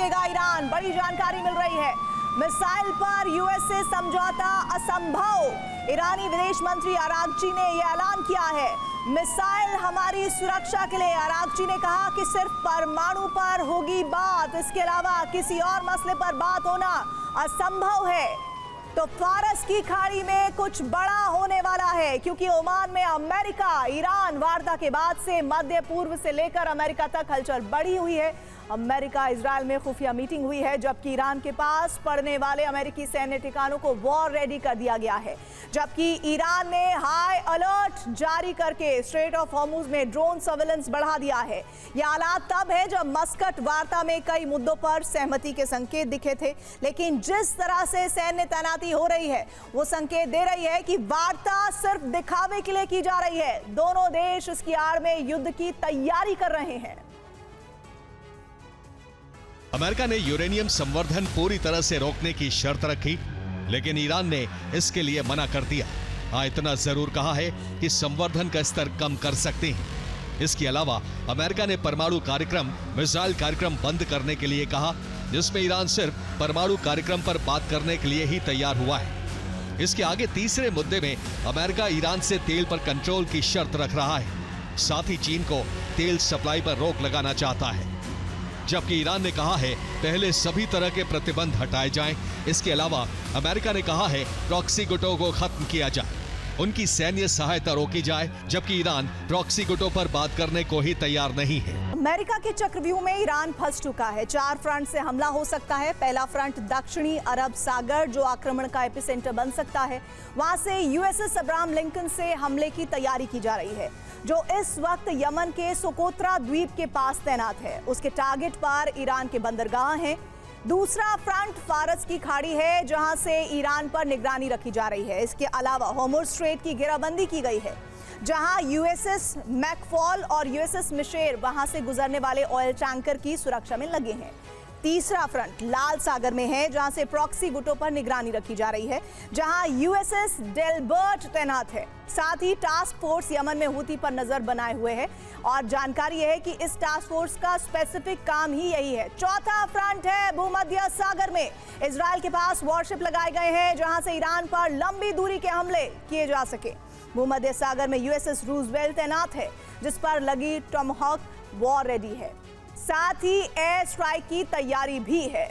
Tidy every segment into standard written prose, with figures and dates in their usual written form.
रोकेगा ईरान, बड़ी जानकारी मिल रही है। मिसाइल पर यूएसए समझौता असंभव, ईरानी विदेश मंत्री अरागची ने यह ऐलान किया है। मिसाइल हमारी सुरक्षा के लिए, अरागची ने कहा कि सिर्फ परमाणु पर होगी बात, इसके अलावा किसी और मसले पर बात होना असंभव है। तो फारस की खाड़ी में कुछ बड़ा होने वाला है, क्योंकि ओमान में अमेरिका ईरान वार्ता के बाद से मध्य पूर्व से लेकर अमेरिका तक हलचल बढ़ी हुई है। अमेरिका इजरायल में खुफिया मीटिंग हुई है, जबकि ईरान के पास पड़ने वाले अमेरिकी सैन्य ठिकानों को वॉर रेडी कर दिया गया है। जबकि ईरान ने हाई अलर्ट जारी करके स्ट्रेट ऑफ हॉर्मुज में ड्रोन सर्वेलेंस बढ़ा दिया है। यह हालात तब है जब मस्कट वार्ता में कई मुद्दों पर सहमति के संकेत दिखे थे, लेकिन जिस तरह से सैन्य तैनाती हो रही है वो संकेत दे रही है कि वार्ता सिर्फ दिखावे के लिए की जा रही है। दोनों देश इसकी आड़ में युद्ध की तैयारी कर रहे हैं। अमेरिका ने यूरेनियम संवर्धन पूरी तरह से रोकने की शर्त रखी, लेकिन ईरान ने इसके लिए मना कर दिया। हाँ, इतना जरूर कहा है कि संवर्धन का स्तर कम कर सकते हैं। इसके अलावा अमेरिका ने परमाणु कार्यक्रम, मिसाइल कार्यक्रम बंद करने के लिए कहा, जिसमें ईरान सिर्फ परमाणु कार्यक्रम पर बात करने के लिए ही तैयार हुआ है। इसके आगे तीसरे मुद्दे में अमेरिका ईरान से तेल पर कंट्रोल की शर्त रख रहा है। साथ ही चीन को तेल सप्लाई पर रोक लगाना चाहता है, जबकि ईरान ने कहा है पहले सभी तरह के प्रतिबंध हटाए जाएं। इसके अलावा अमेरिका ने कहा है प्रॉक्सी गुटों को खत्म किया जाए, उनकी सैन्य सहायता रोकी जाए, जबकि ईरान प्रॉक्सी गुटों पर बात करने को ही तैयार नहीं है। अमेरिका के चक्रव्यूह में ईरान फंस चुका है। 4 फ्रंट से हमला हो सकता है। पहला फ्रंट दक्षिणी अरब सागर, जो आक्रमण का एपिसेंटर बन सकता है। वहां से यूएसएस अब्राहम लिंकन से हमले की तैयारी की जा रही है, जो इस वक्त यमन के सोकोत्रा द्वीप के पास तैनात है। उसके टारगेट पर ईरान के बंदरगाह हैं। दूसरा फ्रंट फारस की खाड़ी है, जहां से ईरान पर निगरानी रखी जा रही है। इसके अलावा होर्मुज़ स्ट्रेट की घेराबंदी की गई है, जहां यूएसएस मैकफॉल और यूएसएस मिशेर वहां से गुजरने वाले ऑयल टैंकर की सुरक्षा में लगे हैं। तीसरा फ्रंट लाल सागर में है, जहां से प्रॉक्सी गुटों पर निगरानी रखी जा रही है, जहां यूएसएस डेलबर्ट तैनात है। साथ ही टास्क फोर्स यमन में हूती पर नजर बनाए हुए है, और जानकारी यह है कि इस टास्क फोर्स का स्पेसिफिक काम ही यही है। चौथा फ्रंट है भूमध्य सागर में। इजरायल के पास वॉरशिप लगाए गए हैं, जहां से ईरान पर लंबी दूरी के हमले किए जा सके। भूमध्य सागर में यूएसएस रूजवेल्ट तैनात है, जिस पर लगी टॉमहॉक वॉर रेडी है। साथ ही एयर स्ट्राइक की तैयारी भी है।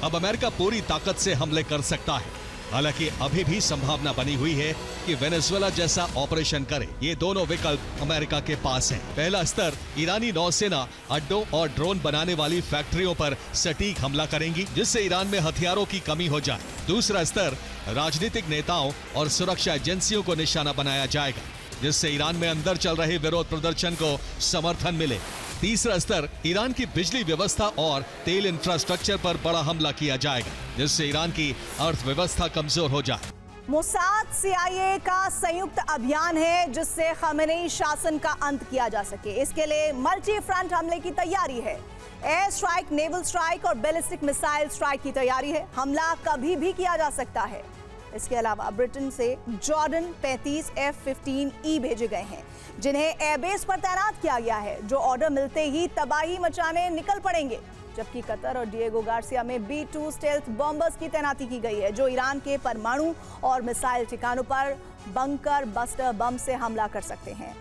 अब अमेरिका पूरी ताकत से हमले कर सकता है। हालांकि अभी भी संभावना बनी हुई है कि वेनेजुएला जैसा ऑपरेशन करे। ये दोनों विकल्प अमेरिका के पास हैं। पहला स्तर ईरानी नौसेना अड्डों और ड्रोन बनाने वाली फैक्ट्रियों पर सटीक हमला करेंगी, जिससे ईरान में हथियारों की कमी हो जाए। दूसरा स्तर राजनीतिक नेताओं और सुरक्षा एजेंसियों को निशाना बनाया जाएगा, जिससे ईरान में अंदर चल रहे विरोध प्रदर्शन को समर्थन मिले। तीसरा स्तर ईरान की बिजली व्यवस्था और तेल इंफ्रास्ट्रक्चर पर बड़ा हमला किया जाएगा, जिससे ईरान की अर्थव्यवस्था कमजोर हो जाए। मोसाद CIA का संयुक्त अभियान है, जिससे खमेनी शासन का अंत किया जा सके। इसके लिए मल्टी फ्रंट हमले की तैयारी है। एयर स्ट्राइक, नेवल स्ट्राइक और बैलिस्टिक मिसाइल स्ट्राइक की तैयारी है। हमला कभी भी किया जा सकता है। इसके अलावा ब्रिटेन से जॉर्डन 35 F-15E भेजे गए हैं, जिन्हें एयरबेस पर तैनात किया गया है, जो ऑर्डर मिलते ही तबाही मचाने निकल पड़ेंगे। जबकि कतर और डिएगो गार्सिया में B-2 स्टेल्थ बॉम्बर्स की तैनाती की गई है, जो ईरान के परमाणु और मिसाइल ठिकानों पर बंकर बस्टर बम से हमला कर सकते हैं।